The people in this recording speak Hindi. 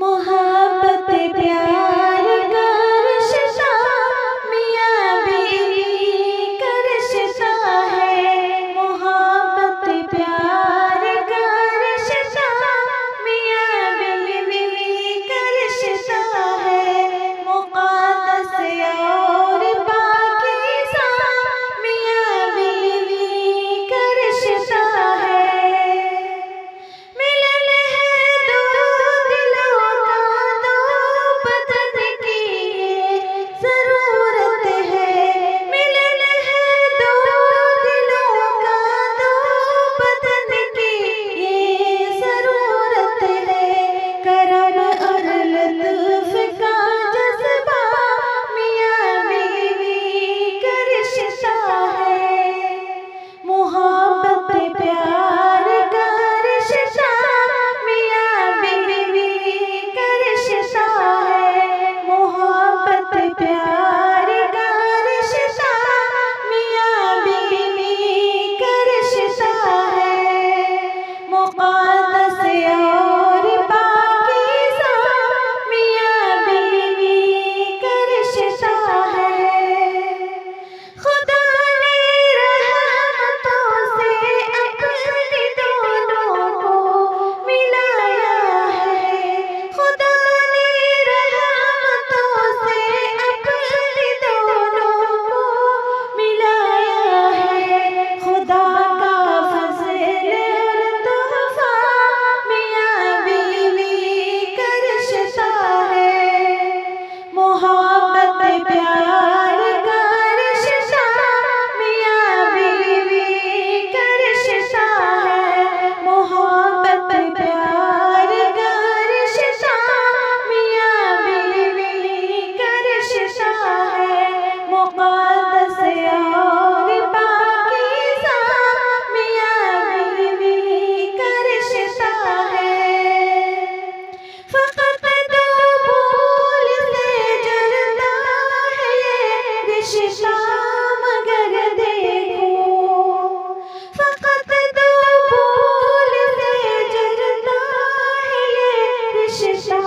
मोहब्बत प्यार का रिश्ता मियाँ बीवी का रिश्ता है। मोहब्बत प्यार का रिश्ता मियाँ बीवी का रिश्ता है। मुक़द्दस और पाकीज़ा मियाँ बीवी का रिश्ता है। मिलन है दो दिलों का, दो बदन की ये ज़रूरत है। मिलन है दो दिलों का, दो बदन की ये ज़रूरत है। करम और लुत्फ़ का जज़्बा मियाँ बीवी का रिश्ता है। मोहब्बत प्यार का रिश्ता मियाँ बीवी का रिश्ता है। मोहब्बत प्यार का रिश्ता मियाँ बीवी का रिश्ता है। मुक़द्दस और पाकीज़ा मियाँ बीवी का रिश्ता है। खुदा ने रहमतों से अपने दोनों को मिलाया है। खुदा ने रहमतों से अपने दोनों को मिलाया है। खुदा का फज़ल और तोहफ़ा मियाँ बीवी का रिश्ता है। मोहब्बत प्यार का रिश्ता मियाँ बीवी का रिश्ता है। मोहब्बत प्यार का रिश्ता मियाँ बीवी का रिश्ता है। मुक़द्दस और पाकीज़ा मियाँ बीवी का रिश्ता है। फ़क़त दो फूल से जलता है ये रिश्ता, मगर देखो फ़क़त दो फूल से जलता है ये रिश्ता।